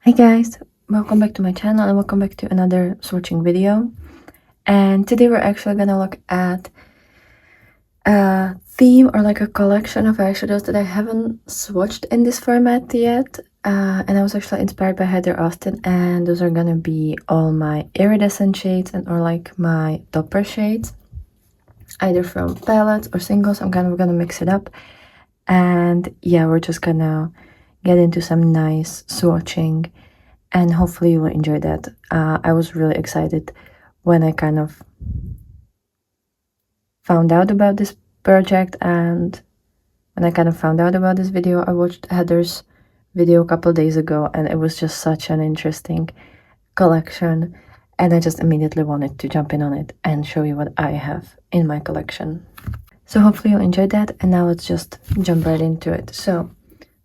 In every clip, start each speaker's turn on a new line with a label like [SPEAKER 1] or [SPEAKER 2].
[SPEAKER 1] Hi guys, welcome back to my channel and welcome back to another swatching video. And today we're actually gonna look at a theme or like a collection of eyeshadows that I haven't swatched in this format yet. And I was actually inspired by Heather Austin, and those are gonna be all my iridescent shades and or like my topper shades, either from palettes or singles. I'm kind of gonna mix it up, and yeah, we're just gonna get into some nice swatching. And hopefully you will enjoy that. I was really excited when I kind of found out about this project, and when I kind of found out about this video, I watched Heather's video a couple days ago, and it was just such an interesting collection, and I just immediately wanted to jump in on it and show you what I have in my collection. So hopefully you'll enjoy that, and now let's just jump right into it. So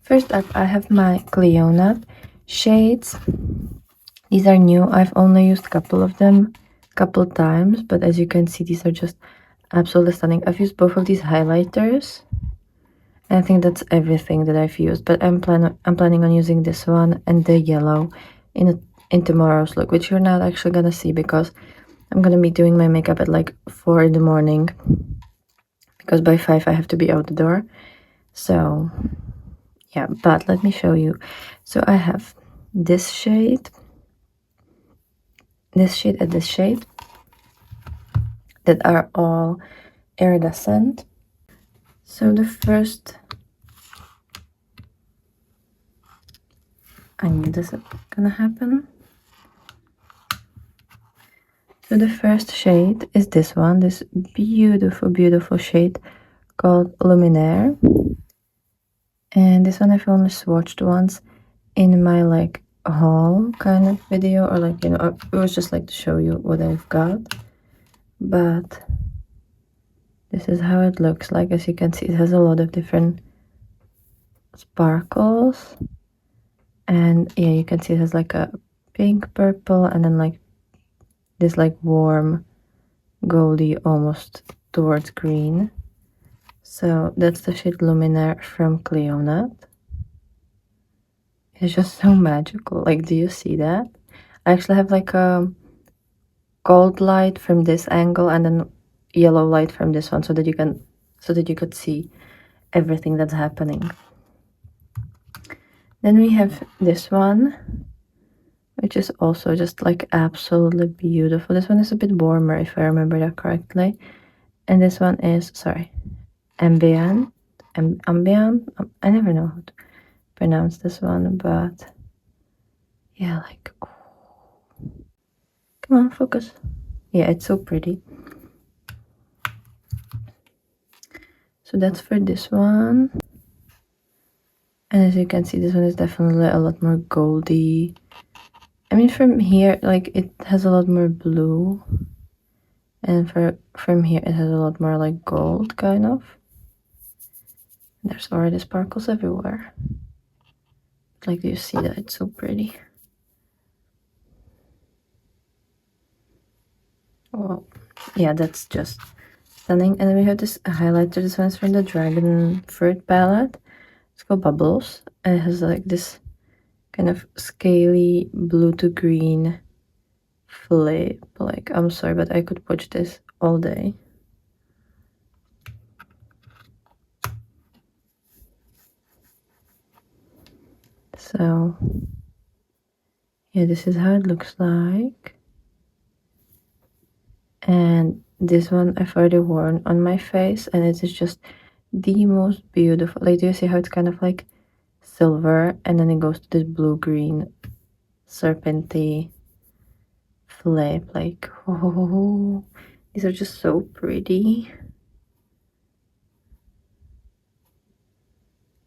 [SPEAKER 1] first up, I have my Cleona shades. These are new. I've only used a couple of them a couple times, but as you can see, these are just absolutely stunning. I've used both of these highlighters, and I think that's everything that I've used, but I'm planning on using this one and the yellow in tomorrow's look, which you're not actually gonna see because I'm gonna be doing my makeup at like 4 in the morning, because by 5 I have to be out the door. So yeah, but let me show you. So I have this shade, this shade, and this shade that are all iridescent. So the first, I knew this was gonna happen. So the first shade is this one, this beautiful, beautiful shade called Luminaire. And this one I've only swatched once in my like haul kind of video, or like, you know, it was just like to show you what I've got. But this is how it looks like. As you can see, it has a lot of different sparkles, and yeah, you can see it has like a pink, purple, and then like this like warm goldy almost towards green. So that's the shade Luminaire from Cleona. It's just so magical. Like, do you see that? I actually have like a gold light from this angle and then yellow light from this one, so that you could see everything that's happening. Then we have this one, which is also just like absolutely beautiful. This one is a bit warmer, if I remember that correctly. And this one is, sorry, ambient. Ambient? I never know how to pronounce this one, but yeah, like, oh. Come on, focus. Yeah, it's so pretty. So that's for this one. And as you can see, this one is definitely a lot more goldy. I mean, from here, like, it has a lot more blue. And from here, it has a lot more like gold, kind of. There's already sparkles everywhere. Like, do you see that? It's so pretty. Well, yeah, that's just stunning. And then we have this highlighter. This one's from the Dragon Fruit palette. It's called Bubbles. And it has like this kind of scaly blue to green flip. Like, I'm sorry, but I could watch this all day. So yeah, this is how it looks like. And this one I've already worn on my face, and it is just the most beautiful. Like, do you see how it's kind of like silver, and then it goes to this blue-green serpenty flip? Like, oh, these are just so pretty.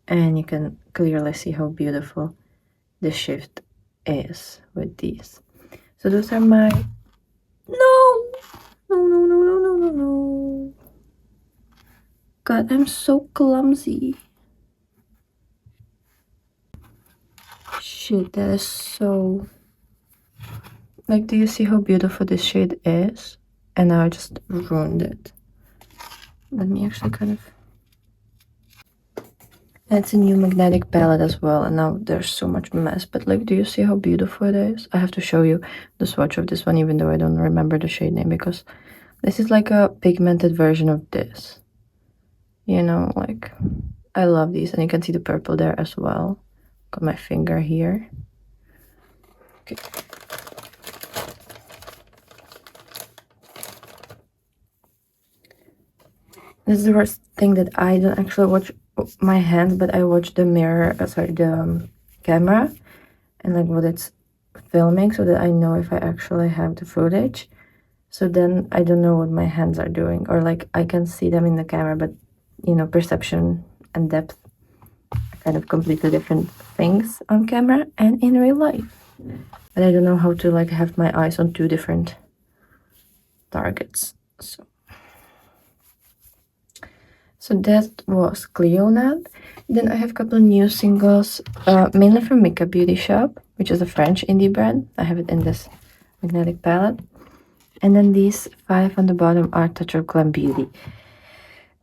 [SPEAKER 1] And you can clearly see how beautiful the shift is with these. So those are my... No! No. God, I'm so clumsy. Shit, that is so... Like, do you see how beautiful this shade is? And now I just ruined it. Let me actually kind of... It's a new magnetic palette as well, and now there's so much mess, but like, do you see how beautiful it is? I have to show you the swatch of this one, even though I don't remember the shade name, because this is like a pigmented version of this. You know, like, I love these, and you can see the purple there as well. Got my finger here. Okay. This is the worst thing, that I don't actually watch my hands, but I watch the mirror, the camera, and like what it's filming, so that I know if I actually have the footage. So then I don't know what my hands are doing, or like I can see them in the camera, but you know, perception and depth are kind of completely different things on camera and in real life. But I don't know how to like have my eyes on two different targets. So that was Cleonat. Then I have a couple of new singles, mainly from Makeup Beauty Shop, which is a French indie brand. I have it in this magnetic palette. And then these 5 on the bottom are Touch of Glam Beauty.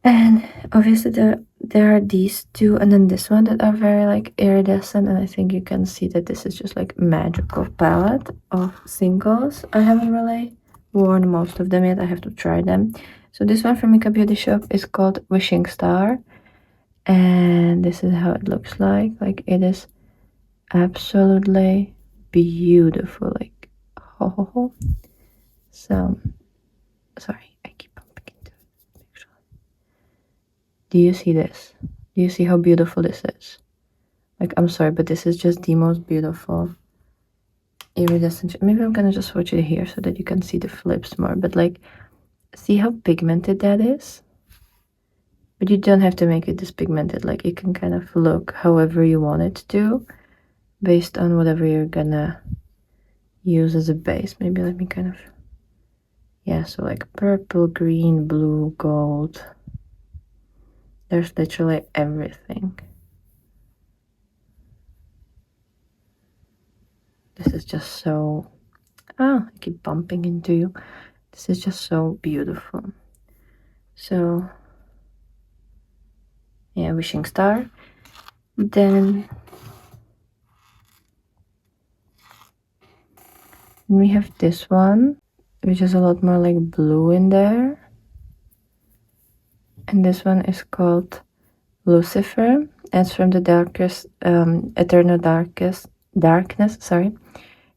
[SPEAKER 1] And obviously there are these 2, and then this one that are very like iridescent, and I think you can see that this is just like magical palette of singles. I haven't really worn most of them yet. I have to try them. So this one from Makeup Beauty Shop is called Wishing Star, and this is how it looks like. Like, it is absolutely beautiful. Like, oh. So sorry, I keep bumping into it. Actually, do you see this? Do you see how beautiful this is? Like, I'm sorry, but this is just the most beautiful iridescent. Maybe I'm gonna just swatch it here so that you can see the flips more. But like, see how pigmented that is? But you don't have to make it this pigmented. Like, it can kind of look however you want it to, based on whatever you're gonna use as a base. Maybe let me kind of, yeah, so like purple, green, blue, gold. There's literally everything. This is just so, I keep bumping into you. This is just so beautiful. So yeah, Wishing Star. Then we have this one, which is a lot more like blue in there. And this one is called Lucifer. It's from the Eternal Darkness,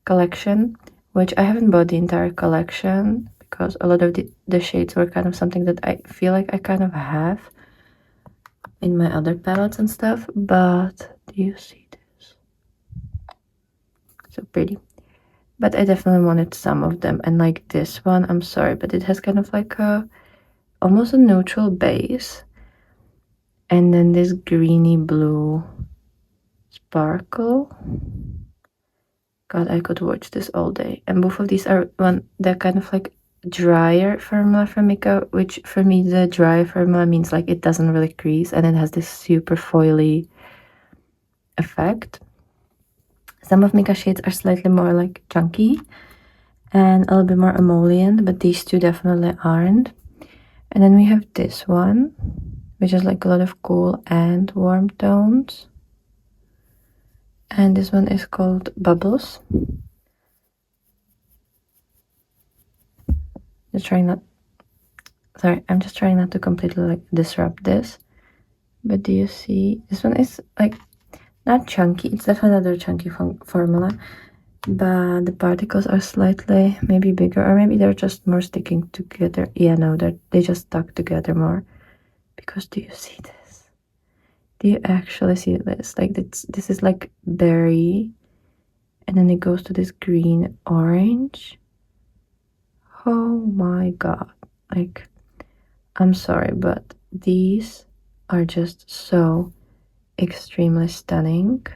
[SPEAKER 1] collection, which I haven't bought the entire collection because a lot of the shades were kind of something that I feel like I kind of have in my other palettes and stuff. But do you see this? So pretty. But I definitely wanted some of them, and like this one, I'm sorry, but it has kind of like almost a neutral base, and then this greeny blue sparkle. God, I could watch this all day. And both of these are they're kind of like drier formula from makeup, which for me, the dry formula means like it doesn't really crease, and it has this super foily effect. Some of Mika shades are slightly more like chunky and a little bit more emollient, but these two definitely aren't. And then we have this one, which is like a lot of cool and warm tones. And this one is called Bubbles. I'm just trying not to completely like disrupt this. But do you see? This one is like not chunky. It's definitely another chunky formula. But the particles are slightly maybe bigger, or maybe they're just more sticking together. Yeah, no, they just stuck together more. Because do you see this? Do you actually see this? Like, this is like berry, and then it goes to this green orange. Oh my god. Like, I'm sorry, but these are just so extremely stunning.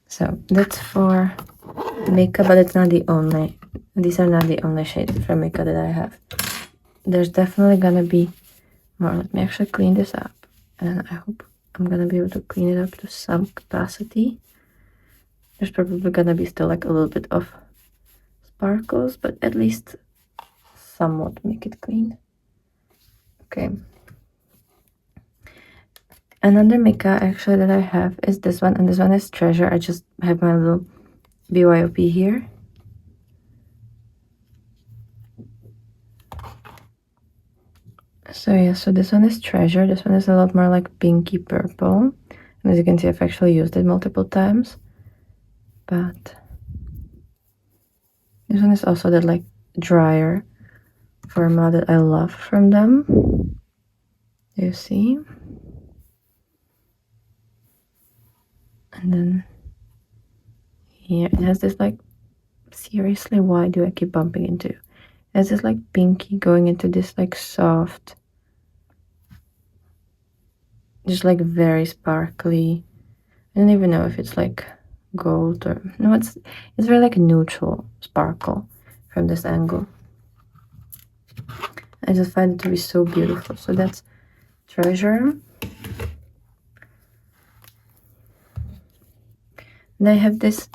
[SPEAKER 1] So that's for makeup, but it's not the only, these are not the only shades for makeup that I have. There's definitely gonna be more. Let me actually clean this up, and I hope I'm gonna be able to clean it up to some capacity. There's probably gonna be still like a little bit of sparkles, but at least somewhat make it clean. Okay. Another Mika actually that I have is this one, and this one is Treasure. I just have my little BYOP here. So yeah, so this one is Treasure. This one is a lot more like pinky purple. And as you can see, I've actually used it multiple times. But this one is also that like drier formula that I love from them. You see? And then here it has this like, seriously, why do I keep bumping into? It has this like pinky going into this like soft, just like very sparkly. I don't even know if it's like gold or no, it's very like neutral sparkle from this angle. I just find it to be so beautiful. So that's Treasure. And I have this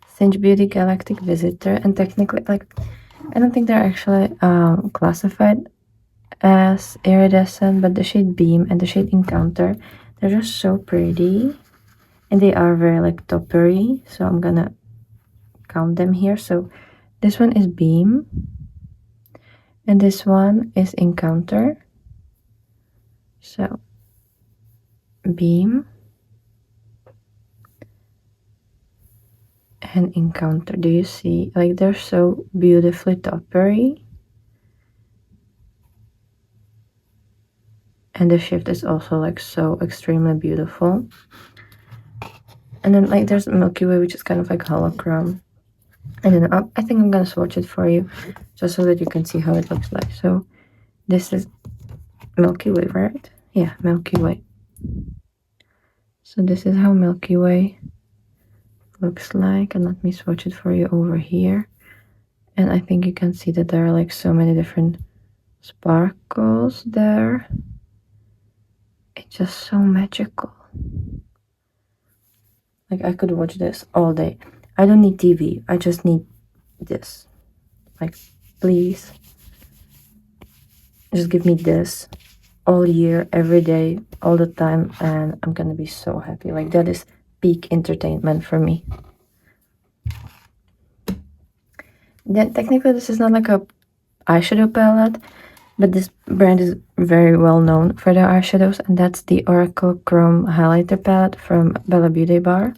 [SPEAKER 1] Cinch Beauty Galactic Visitor, and technically, like, I don't think they're actually classified as iridescent, but the shade Beam and the shade Encounter, they're just so pretty, and they are very like toppery. So I'm gonna count them here. So this one is Beam, and this one is Encounter. So Beam and Encounter. Do you see? Like, they're so beautifully toppery. And the shift is also like so extremely beautiful. And then like there's Milky Way, which is kind of like holochrome. And then I think I'm gonna swatch it for you just so that you can see how it looks like. So this is Milky Way, right? Yeah, Milky Way. So this is how Milky Way looks like, and let me swatch it for you over here. And I think you can see that there are like so many different sparkles there. It's just so magical. Like, I could watch this all day. I don't need TV. I just need this. Like, please, just give me this all year, every day, all the time, and I'm gonna be so happy. Like, that is peak entertainment for me. Then technically this is not like a eyeshadow palette, but this brand is very well known for their eyeshadows, and that's the Oracle Chrome Highlighter Palette from Bella Beauty Bar.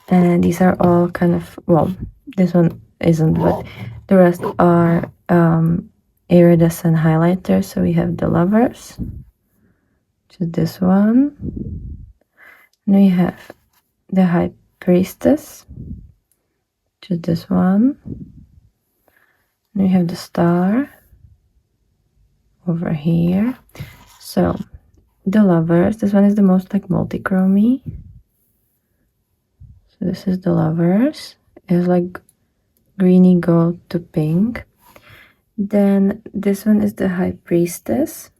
[SPEAKER 1] And these are all kind of, well, this one isn't, but the rest are iridescent highlighters. So we have the Lovers, which is this one. And we have the High Priestess, which is this one. And we have the Star over here. So the Lovers, this one is the most like multi-chromy. So this is the Lovers. It's like greeny gold to pink. Then this one is the High Priestess.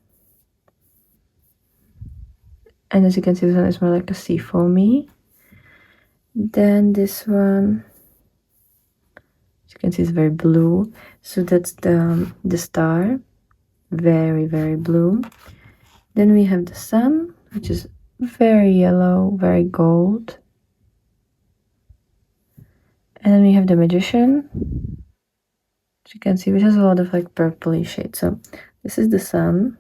[SPEAKER 1] And as you can see, this one is more like a sea foamy. Then this one, as you can see, is very blue. So that's the Star. Very, very blue. Then we have the Sun, which is very yellow, very gold. And then we have the Magician, as you can see, which has a lot of like purpley shades. So this is the Sun.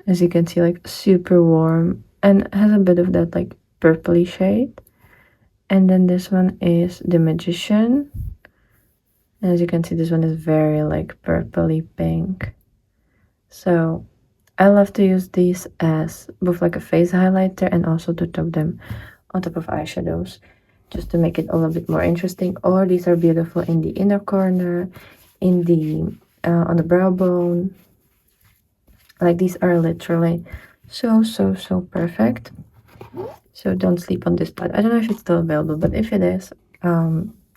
[SPEAKER 1] As you can see, like super warm and has a bit of that like purpley shade. And then this one is the Magician. And as you can see, this one is very like purpley pink. So I love to use these as both like a face highlighter and also to top them on top of eyeshadows, just to make it a little bit more interesting. Or these are beautiful in the inner corner, in the on the brow bone. Like, these are literally so perfect. So don't sleep on this palette. I don't know if it's still available, but if it is,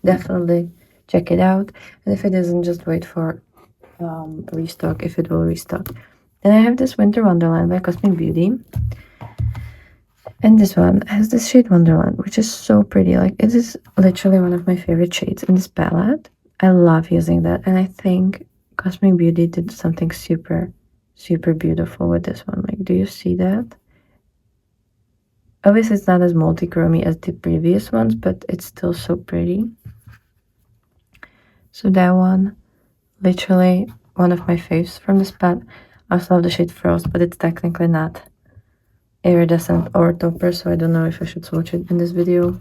[SPEAKER 1] definitely check it out. And if it isn't, just wait for restock, if it will restock. Then I have this Winter Wonderland by Cosmic Beauty. And this one has this shade Wonderland, which is so pretty. Like, it is literally one of my favorite shades in this palette. I love using that, and I think Cosmic Beauty did something super, super beautiful with this one. Like, do you see that? Obviously, it's not as multi-chromy as the previous ones, but it's still so pretty. So that one, literally one of my faves from this palette. I also love the shade Frost, but it's technically not iridescent or topper, so I don't know if I should swatch it in this video.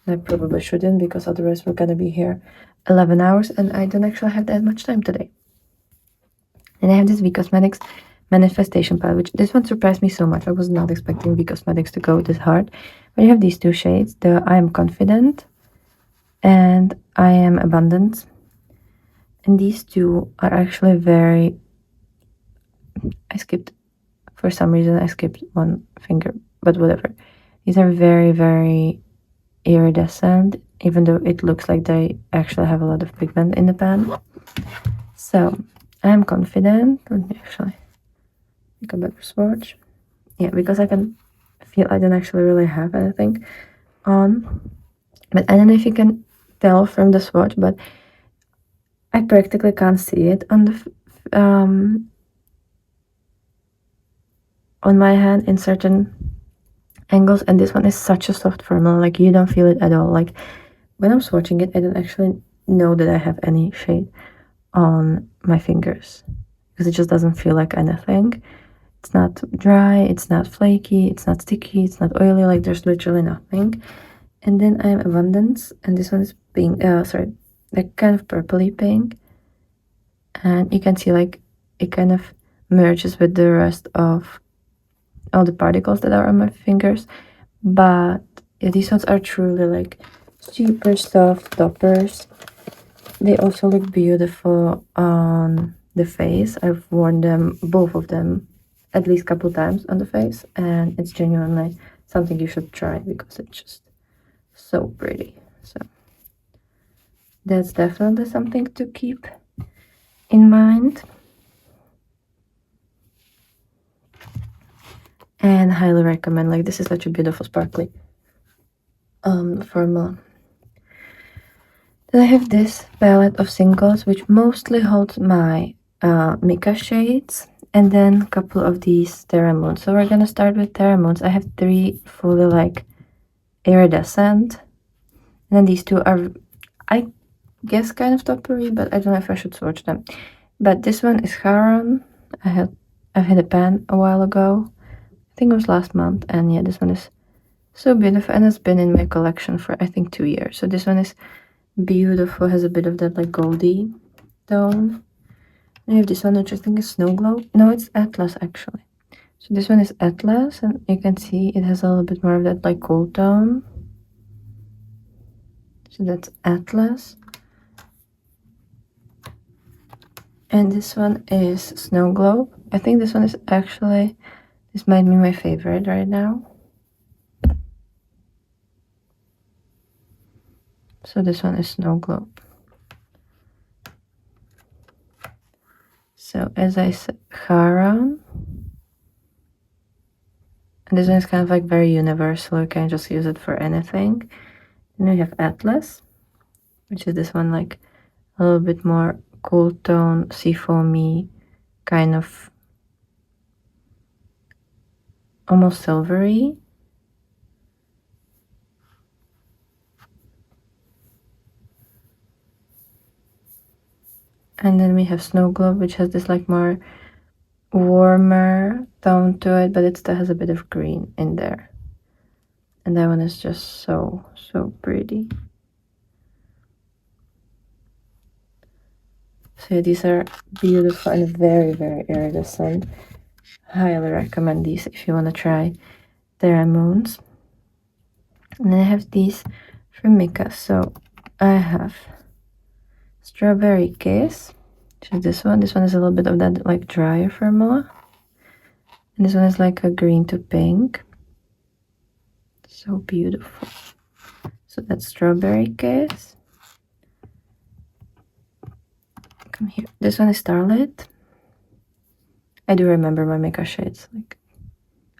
[SPEAKER 1] I probably shouldn't, because otherwise we're gonna be here 11 hours and I don't actually have that much time today. And I have this V Cosmetics Manifestation palette, which this one surprised me so much. I was not expecting V Cosmetics to go this hard. But you have these two shades, the I Am Confident and I Am Abundance. And these two are actually very... for some reason I skipped one finger, but whatever. These are very, very iridescent, even though it looks like they actually have a lot of pigment in the pan. So I'm confident. Let me actually make a better swatch. Yeah, because I can feel I don't actually really have anything on. But I don't know if you can tell from the swatch, but I practically can't see it on the on my hand in certain angles, and this one is such a soft formula, like you don't feel it at all. Like when I'm swatching it, I don't actually know that I have any shade on my fingers because it just doesn't feel like anything. It's not dry, it's not flaky, it's not sticky, it's not oily, like there's literally nothing. And then I am Abundance, and this one is pink, sorry, like kind of purpley pink. And you can see like it kind of merges with the rest of all the particles that are on my fingers. But yeah, these ones are truly like super soft toppers. They also look beautiful on the face. I've worn them, both of them, at least a couple times on the face, and it's genuinely something you should try because it's just so pretty. So that's definitely something to keep in mind. And highly recommend. Like, this is such a beautiful sparkly formula. Then I have this palette of singles, which mostly holds my mica shades, and then a couple of these Terra Moons. So we're gonna start with Terra Moons. I have 3 fully like iridescent, and then these 2 are, I guess, kind of toppery, but I don't know if I should swatch them. But this one is Charon. I've had a pan a while ago. I think it was last month, and yeah, this one is so beautiful, and it's been in my collection for I think 2 years. So this one is beautiful, has a bit of that like goldy tone. And I have this one, which I think is Snow Globe. No, it's Atlas actually. So this one is Atlas, and you can see it has a little bit more of that like gold tone. So that's Atlas. And this one is Snow Globe. I think this one is actually, this might be my favorite right now. So this one is Snow Globe. So as I said, Charon. And this one is kind of like very universal. You can just use it for anything. Then we have Atlas, which is this one like a little bit more cool tone, seafoamy, kind of almost silvery. And then we have Snow Globe, which has this like more warmer tone to it, but it still has a bit of green in there. And that one is just so, so pretty. So yeah, these are beautiful and very, very iridescent. Highly recommend these if you want to try Terra Moons. And then I have these from Mika. So I have Strawberry Kiss, which is this one. This one is a little bit of that like drier formula. And this one is like a green to pink. So beautiful. So that's Strawberry Kiss. Come here. This one is Starlit. I do remember my makeup shades. Like,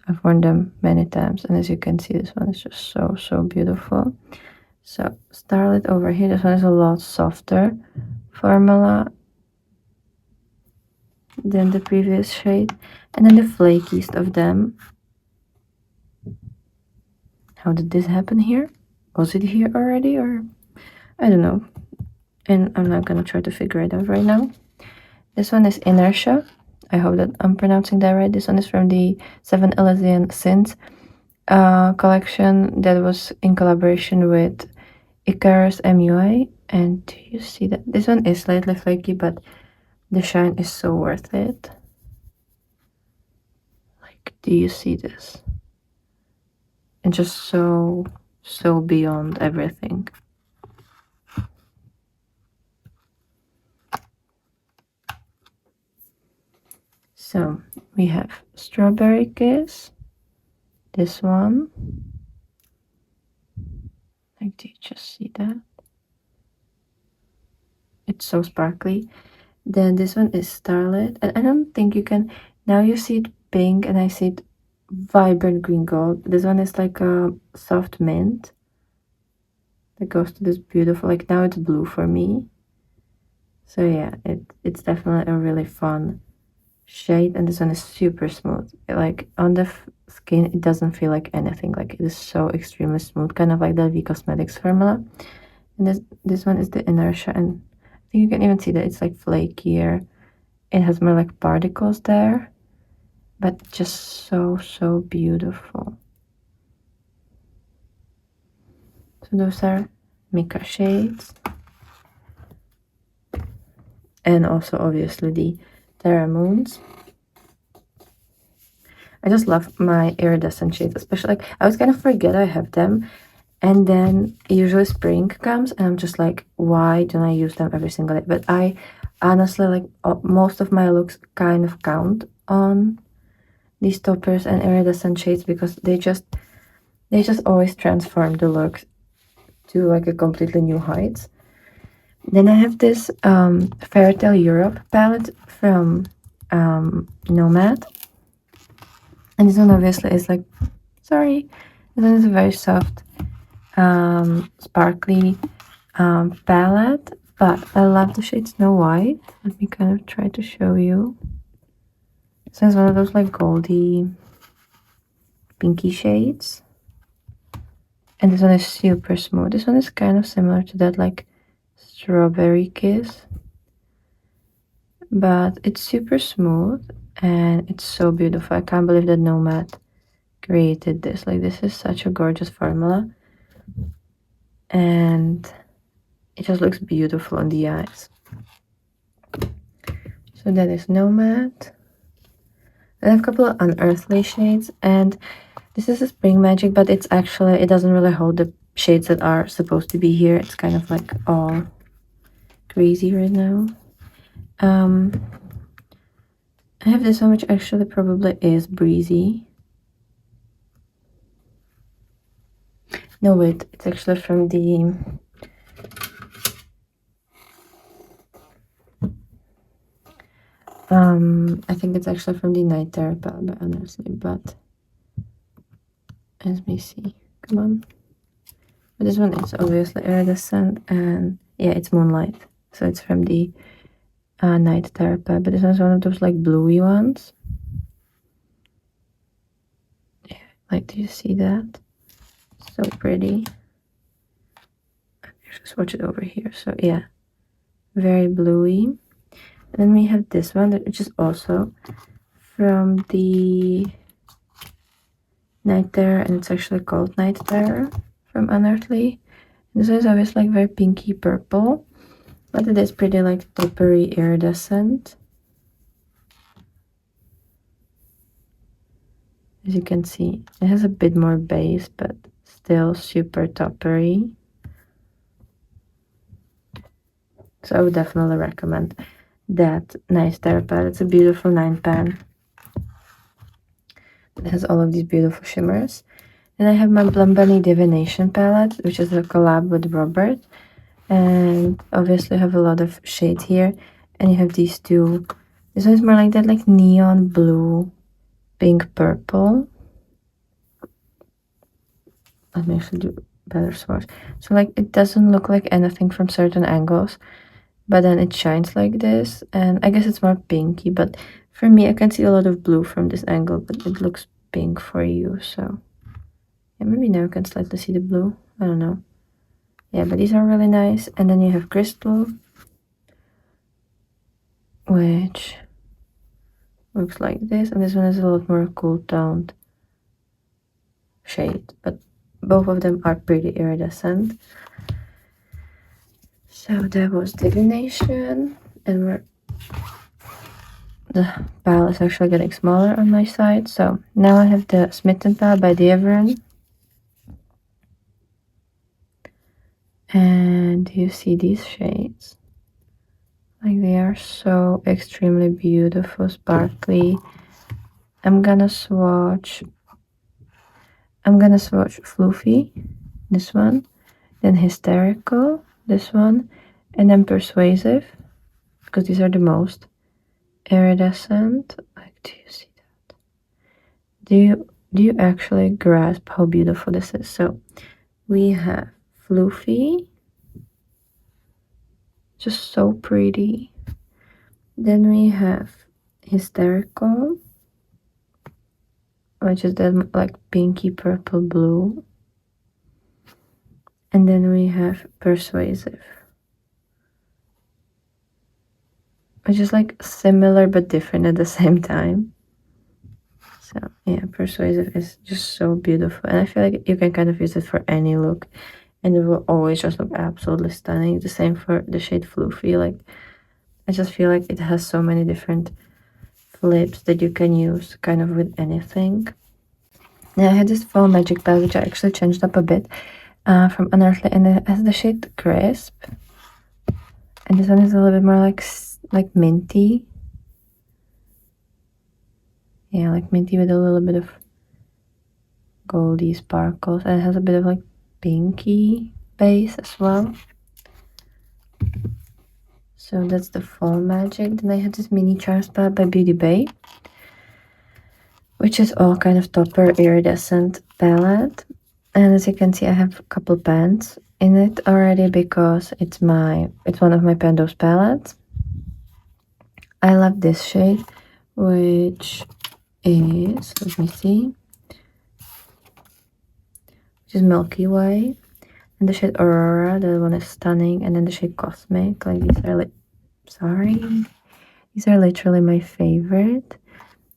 [SPEAKER 1] I've worn them many times, and as you can see, this one is just so, so beautiful. So Starlit over here, this one is a lot softer formula than the previous shade. And then the flakiest of them. How did this happen here? Was it here already, or I don't know. And I'm not gonna try to figure it out right now. This one is Inertia. I hope that I'm pronouncing that right. This one is from the 7 Elysian Synths collection that was in collaboration with Icarus MUI. And do you see that? This one is slightly flaky, but the shine is so worth it. Like, do you see this? And just so beyond everything. So we have Strawberry Kiss, this one. Like, do you just see that? It's so sparkly. Then this one is Starlit, and I don't think you can, now you see it pink and I see it vibrant green gold. This one is like a soft mint that goes to this beautiful, like now it's blue for me. So yeah, it's definitely a really fun shade, and this one is super smooth. Like on the skin, it doesn't feel like anything. Like it is so extremely smooth, kind of like the V Cosmetics formula. And this one is the Inertia, and I think you can even see that it's like flakier. It has more like particles there, but just so beautiful. So those are Mika shades. And also obviously the Terra Moons. I just love my iridescent shades, especially like I was gonna forget I have them, and then usually spring comes and I'm just like, why don't I use them every single day? But I honestly, like most of my looks kind of count on these toppers and iridescent shades because they just always transform the looks to like a completely new heights. Then I have this Fairytale Europe palette from Nomad. And this one obviously is like, sorry, this one is a very soft, sparkly palette. But I love the shade Snow White. Let me kind of try to show you. This is one of those like goldy, pinky shades. And this one is super smooth. This one is kind of similar to that like Strawberry Kiss, but it's super smooth and it's so beautiful. I can't believe that Nomad created this. Like, this is such a gorgeous formula, and it just looks beautiful on the eyes. So that is Nomad. I have a couple of unearthly shades, and this is a Spring Magic, but it's actually, it doesn't really hold the shades that are supposed to be here. It's kind of like all crazy right now. I have this one, which actually probably is Breezy. No, wait, it's actually from the I think it's actually from the Night Terror palette, honestly, but let me see. Come on. But this one is obviously iridescent, and yeah, it's Moonlight. So it's from the Night Terror palette, but this one's one of those like bluey ones. Yeah, like, do you see that? So pretty. I'll swatch it over here. So yeah, very bluey. And then we have this one, which is also from the Night Terror, and it's actually called Night Terror from Unearthly. This is obviously like very pinky purple, but it is pretty like toppery iridescent. As you can see, it has a bit more base, but still super toppery. So I would definitely recommend that Night Terror palette. It's a beautiful 9-pan. It has all of these beautiful shimmers. And I have my Blambani Divination palette, which is a collab with Robert. And obviously have a lot of shades here. And you have these two. This one is more like that, like neon blue, pink purple. Let me actually do better swatch. So like it doesn't look like anything from certain angles, but then it shines like this, and I guess it's more pinky, but for me I can see a lot of blue from this angle, but it looks pink for you. So yeah, maybe now you can slightly see the blue, I don't know. Yeah, but these are really nice. And then you have crystal, which looks like this, and this one is a lot more cool toned shade, but both of them are pretty iridescent. So that was divination, and the pile is actually getting smaller on my side. So now I have the Smitten pile by Devon, and you see these shades, like they are so extremely beautiful, sparkly. I'm gonna swatch Floofy, this one, then Hysterical, this one, and then Persuasive, because these are the most iridescent. Like, do you see that? Do you actually grasp how beautiful this is? So we have Floofy, just so pretty. Then we have Hysterical, which is that like pinky purple blue. And then we have Persuasive, which is like similar but different at the same time. So yeah, Persuasive is just so beautiful, and I feel like you can kind of use it for any look and it will always just look absolutely stunning. The same for the shade Floofy. Like, I just feel like it has so many different flips that you can use kind of with anything. Now I had this Fall Magic palette, which I actually changed up a bit from Unearthly, and it has the shade Crisp, and this one is a little bit more like minty. Yeah, like minty with a little bit of goldy sparkles, and it has a bit of like pinky base as well. So that's the Fall Magic. Then I had this mini charms palette by Beauty Bay, which is all kind of topper iridescent palette. And as you can see, I have a couple pans in it already because it's one of my Pandos palettes. I love this shade, which is, let me see, which is Milky Way. And the shade Aurora, that one is stunning. And then the shade Cosmic, like these are these are literally my favorite.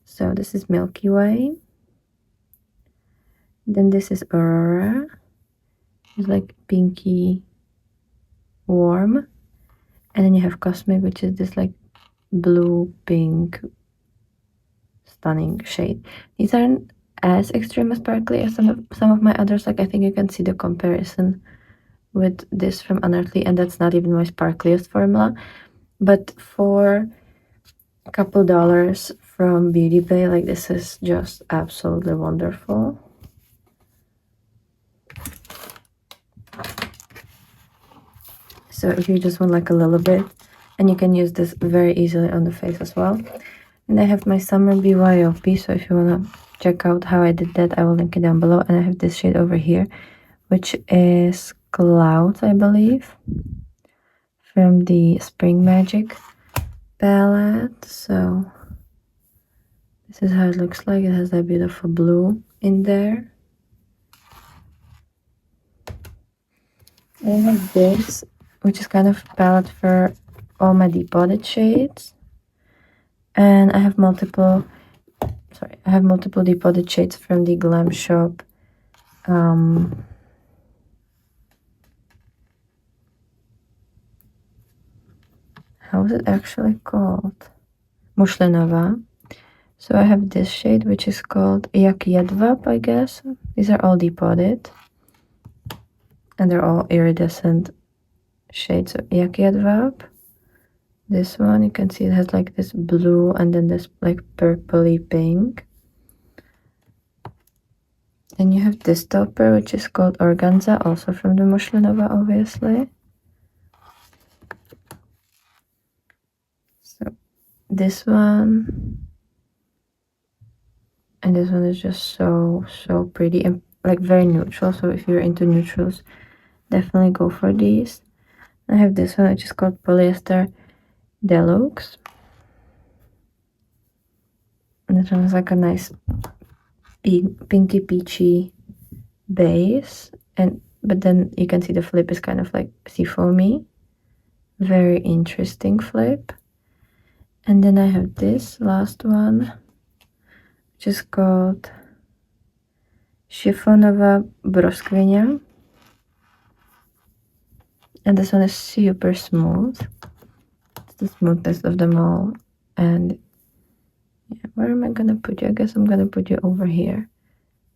[SPEAKER 1] So this is Milky Way. Then this is Aurora. It's like pinky warm. And then you have Cosmic, which is this like blue pink stunning shade. These aren't as extreme as sparkly as some of my others. Like, I think you can see the comparison with this from Unearthly, and that's not even my sparkliest formula. But for a couple dollars from Beauty Bay, like, this is just absolutely wonderful. So if you just want like a little bit, and you can use this very easily on the face as well. And I have my Summer BYOP, so if you want to check out how I did that, I will link it down below. And I have this shade over here, which is Clouds, I believe, from the Spring Magic palette. So this is how it looks like. It has that beautiful blue in there. And I have this, which is kind of palette for all my depotted shades. And I have multiple depotted shades from the Glam Shop how is it actually called? Mushlinova. So I have this shade, which is called Yakjedvab, I guess. These are all depotted, and they're all iridescent shades of Yakjedvab. This one, you can see it has like this blue and then this like purpley pink. Then you have this topper, which is called Organza, also from the Mushlinova, obviously. So this one, and this one is just so pretty. And like very neutral, so if you're into neutrals, definitely go for these. I have this one, which is called Polyester Deluxe. And this one is like a nice pinky peachy base, but then you can see the flip is kind of like seafoamy. Very interesting flip. And then I have this last one, which is called Chiffonova Broskvinia. And this one is super smooth. It's the smoothest of them all. And yeah, where am I gonna put you? I guess I'm gonna put you over here.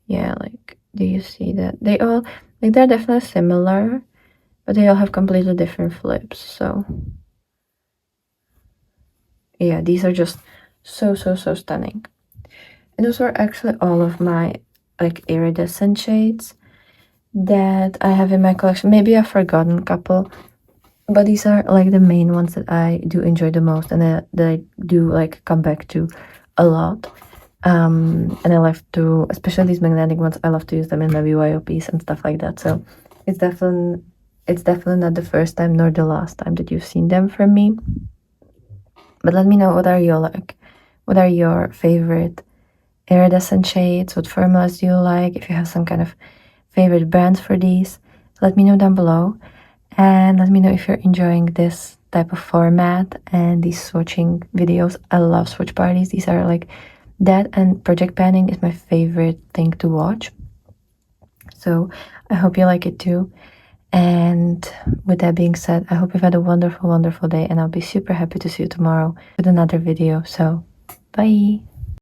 [SPEAKER 1] Yeah, like, do you see that? They all, like, they're definitely similar, but they all have completely different flips. So yeah, these are just so stunning. And those were actually all of my like iridescent shades that I have in my collection. Maybe I've forgotten a couple, but these are like the main ones that I do enjoy the most and that I do like come back to a lot. And I love to, especially these magnetic ones, I love to use them in my BYOPs and stuff like that. So it's definitely not the first time nor the last time that you've seen them from me. But let me know, what are your favorite iridescent shades? What formulas do you like? If you have some kind of favorite brands for these, let me know down below. And let me know if you're enjoying this type of format and these swatching videos. I love swatch parties. These are like that, and project panning is my favorite thing to watch. So I hope you like it too. And with that being said, I hope you've had a wonderful day, and I'll be super happy to see you tomorrow with another video. So bye.